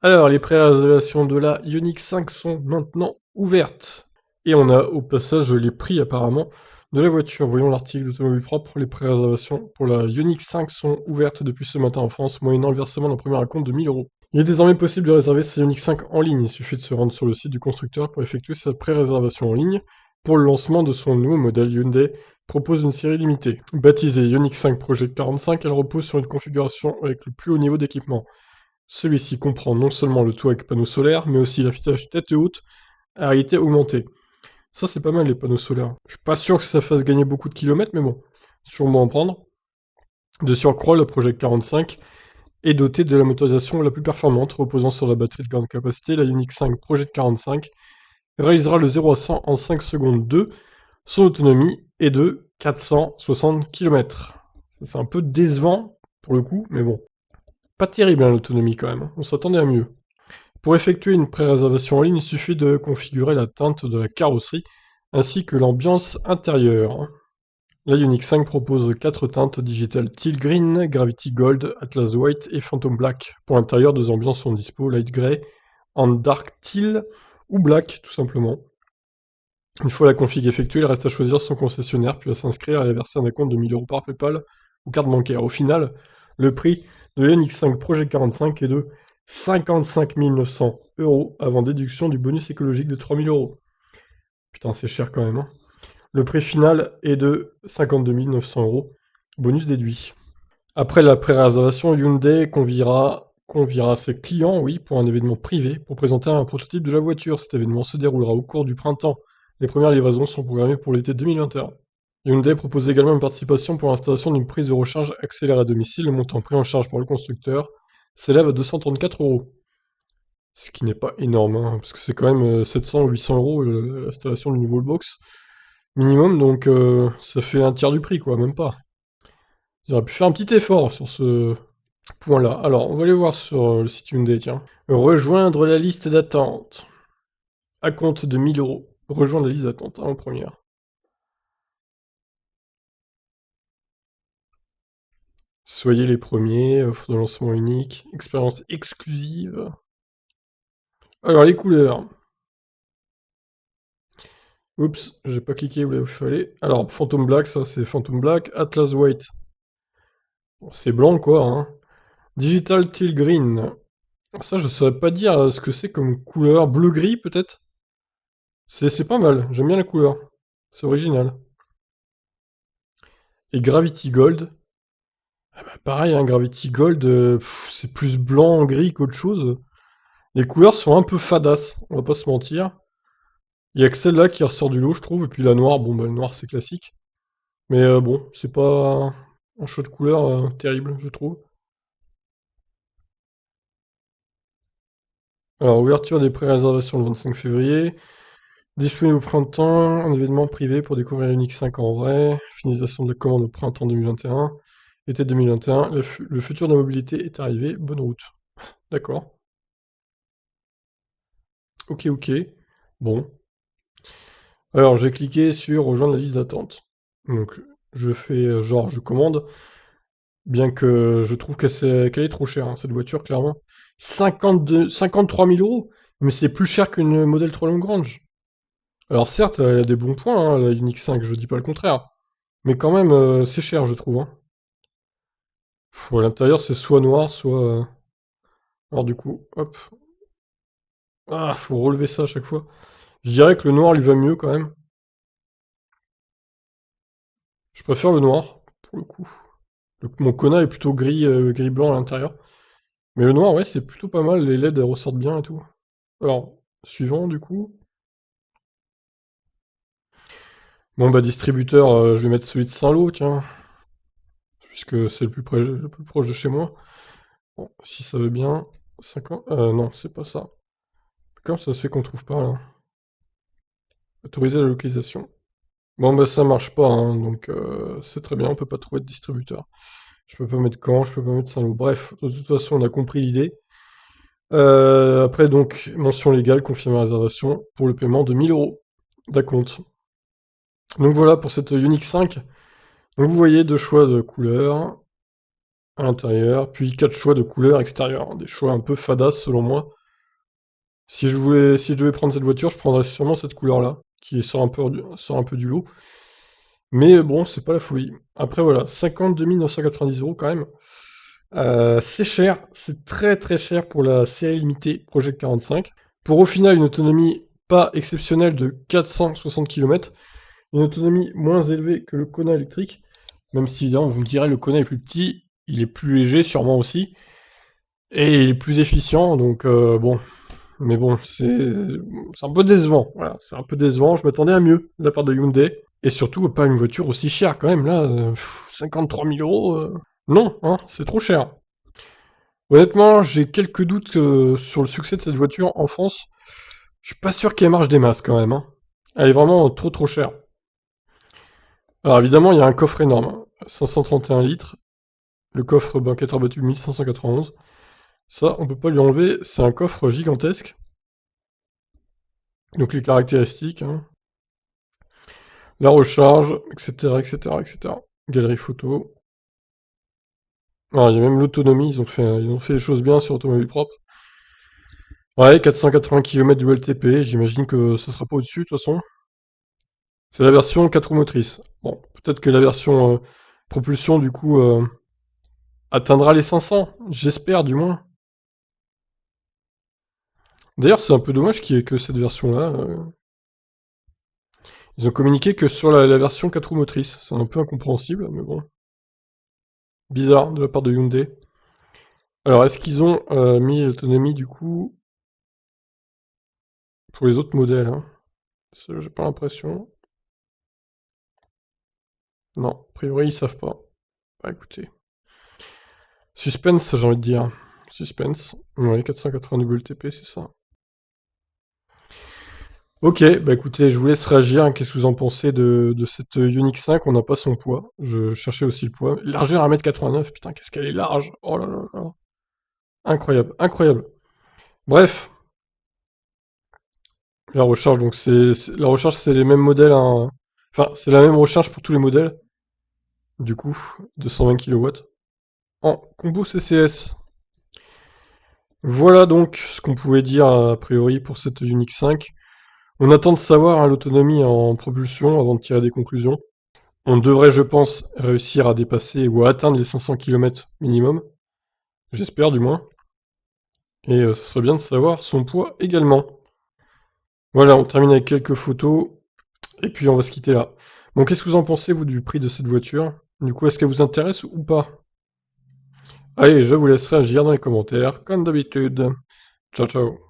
Alors, les pré-réservations de la Ioniq 5 sont maintenant ouvertes. Et on a au passage les prix apparemment de la voiture. Voyons l'article d'Automobile Propre. Les pré-réservations pour la Ioniq 5 sont ouvertes depuis ce matin en France, moyennant le versement d'un premier acompte de 1000 euros. Il est désormais possible de réserver sa Ioniq 5 en ligne. Il suffit de se rendre sur le site du constructeur pour effectuer sa pré-réservation en ligne. Pour le lancement de son nouveau modèle, Hyundai propose une série limitée. Baptisée Ioniq 5 Project 45, elle repose sur une configuration avec le plus haut niveau d'équipement. Celui-ci comprend non seulement le toit avec panneaux solaires, mais aussi l'affichage tête haute à réalité augmentée. Ça, c'est pas mal, les panneaux solaires. Je suis pas sûr que ça fasse gagner beaucoup de kilomètres, mais bon, sûrement en prendre. De surcroît, le Project 45 est doté de la motorisation la plus performante, reposant sur la batterie de grande capacité. La Ioniq 5 Project 45 réalisera le 0 à 100 en 5 secondes 2. Son autonomie est de 460 km. Ça, c'est un peu décevant, pour le coup, mais bon. Pas terrible, hein, l'autonomie, quand même. On s'attendait à mieux. Pour effectuer une pré-réservation en ligne, il suffit de configurer la teinte de la carrosserie ainsi que l'ambiance intérieure. La Ioniq 5 propose 4 teintes digitales Teal Green, Gravity Gold, Atlas White et Phantom Black. Pour l'intérieur, 2 ambiances sont dispo, Light Grey, en Dark Teal ou Black tout simplement. Une fois la config effectuée, il reste à choisir son concessionnaire puis à s'inscrire et à verser un acompte de 1000 euros par PayPal ou carte bancaire. Au final, le prix de la Ioniq 5 Project 45 est de 55 900 euros avant déduction du bonus écologique de 3000 euros. Putain, c'est cher quand même, hein. Le prix final est de 52 900 euros, bonus déduit. Après la pré-réservation, Hyundai conviera ses clients, oui, pour un événement privé, pour présenter un prototype de la voiture. Cet événement se déroulera au cours du printemps. Les premières livraisons sont programmées pour l'été 2021. Hyundai propose également une participation pour l'installation d'une prise de recharge accélérée à domicile. Le montant pris en charge par le constructeur s'élève à 234 euros. Ce qui n'est pas énorme, hein, parce que c'est quand même 700 ou 800 euros l'installation du nouveau box minimum, donc ça fait un tiers du prix, quoi, même pas. Ils auraient pu faire un petit effort sur ce point-là. Alors, on va aller voir sur le site Hyundai, tiens. Rejoindre la liste d'attente. À compte de 1000 euros. Rejoindre la liste d'attente, en première. Soyez les premiers, offre de lancement unique, expérience exclusive. Alors, les couleurs. Oups, j'ai pas cliqué où il fallait. Alors, Phantom Black, ça c'est Phantom Black. Atlas White. Bon, c'est blanc, quoi, hein. Digital Teal Green. Ça, je saurais pas dire ce que c'est comme couleur. Bleu-gris, peut-être? C'est pas mal, j'aime bien la couleur. C'est original. Et Gravity Gold. Ah bah, pareil, hein, Gravity Gold, c'est plus blanc-gris qu'autre chose. Les couleurs sont un peu fadasses, on va pas se mentir. Il y a que celle-là qui ressort du lot, je trouve, et puis la noire, bon bah le noir c'est classique. Mais bon, c'est pas un choix de couleur terrible, je trouve. Alors, ouverture des pré-réservations le 25 février. Disponible au printemps, un événement privé pour découvrir Unix 5 en vrai. Finalisation de la commande au printemps 2021. Été 2021, le futur de la mobilité est arrivé. Bonne route. D'accord. Ok, ok. Bon. Alors, j'ai cliqué sur rejoindre la liste d'attente. Donc, je fais genre, je commande. Bien que je trouve qu'elle est trop chère, hein, cette voiture, clairement. 53 000 euros. Mais c'est plus cher qu'une modèle 3 Longrange. Alors certes, il y a des bons points, hein, la Unix 5, je dis pas le contraire. Mais quand même, c'est cher, je trouve, hein. À l'intérieur, c'est soit noir, soit... Alors du coup, hop. Ah, faut relever ça à chaque fois. Je dirais que le noir lui va mieux quand même. Je préfère le noir, pour le coup. Mon Kona est plutôt gris, gris-blanc à l'intérieur. Mais le noir, ouais, c'est plutôt pas mal, les LED elles ressortent bien et tout. Alors, suivant du coup. Bon bah distributeur, je vais mettre celui de Saint-Lô, tiens. Puisque c'est le plus proche de chez moi. Bon, si ça veut bien. 50... non, c'est pas ça. Comment ça se fait qu'on trouve pas là? Autoriser la localisation. Bon bah ça marche pas, hein, donc c'est très bien, on peut pas trouver de distributeur. Je peux pas mettre Caen, je peux pas mettre Saint-Lô. Bref, de toute façon on a compris l'idée. Après donc, mention légale, confirmer la réservation pour le paiement de 1000 euros d'acompte. Donc voilà pour cette Unix 5. Donc vous voyez deux choix de couleurs à l'intérieur, puis quatre choix de couleurs extérieures. Des choix un peu fadas selon moi. Si je devais prendre cette voiture, je prendrais sûrement cette couleur-là, qui sort un peu du lot. Mais bon, c'est pas la folie. Après voilà, 52 990 € quand même. C'est cher, c'est très très cher pour la série limitée Project 45. Pour au final une autonomie pas exceptionnelle de 460 km, une autonomie moins élevée que le Kona électrique, même si évidemment vous me direz le Kona est plus petit, il est plus léger sûrement aussi, et il est plus efficient, donc bon. Mais bon, c'est un peu décevant, voilà, c'est un peu décevant, je m'attendais à mieux de la part de Hyundai, et surtout pas une voiture aussi chère quand même, là, 53 000 €, non, hein, c'est trop cher. Honnêtement, j'ai quelques doutes sur le succès de cette voiture en France. Je suis pas sûr qu'elle marche des masses quand même, hein. Elle est vraiment trop trop chère. Alors évidemment, il y a un coffre énorme, hein. 531 litres. Le coffre banquette battu 1591. Ça, on peut pas lui enlever. C'est un coffre gigantesque. Donc les caractéristiques, hein. La recharge, etc., etc., etc. Galerie photo. Alors, il y a même l'autonomie. Ils ont fait les choses bien sur Automobile Propre. Ouais, 480 km du LTP. J'imagine que ça sera pas au-dessus de toute façon. C'est la version 4 roues motrices. Bon, peut-être que la version propulsion, du coup, atteindra les 500. J'espère, du moins. D'ailleurs, c'est un peu dommage qu'il y ait que cette version-là. Ils ont communiqué que sur la version 4 roues motrices. C'est un peu incompréhensible, mais bon. Bizarre de la part de Hyundai. Alors, est-ce qu'ils ont mis l'autonomie, du coup, pour les autres modèles, hein? J'ai pas l'impression. Non, a priori, ils savent pas. Bah, écoutez. Suspense, j'ai envie de dire. Suspense. Ouais, 480 WLTP, c'est ça. Ok, bah écoutez, je vous laisse réagir. Qu'est-ce que vous en pensez de cette Ioniq 5? On n'a pas son poids. Je cherchais aussi le poids. Largeur 1,89 m. Putain, qu'est-ce qu'elle est large. Oh là là là. Incroyable, incroyable. Bref, la recharge, donc la recharge, c'est les mêmes modèles, hein. Enfin, c'est la même recharge pour tous les modèles. Du coup, 220 kW. En combo CCS. Voilà donc ce qu'on pouvait dire a priori pour cette Ioniq 5. On attend de savoir, hein, l'autonomie en propulsion avant de tirer des conclusions. On devrait, je pense, réussir à dépasser ou à atteindre les 500 km minimum. J'espère du moins. Et ce serait bien de savoir son poids également. Voilà, on termine avec quelques photos. Et puis on va se quitter là. Bon, qu'est-ce que vous en pensez, vous, du prix de cette voiture? Du coup, est-ce qu'elle vous intéresse ou pas? Allez, je vous laisserai agir dans les commentaires, comme d'habitude. Ciao, ciao.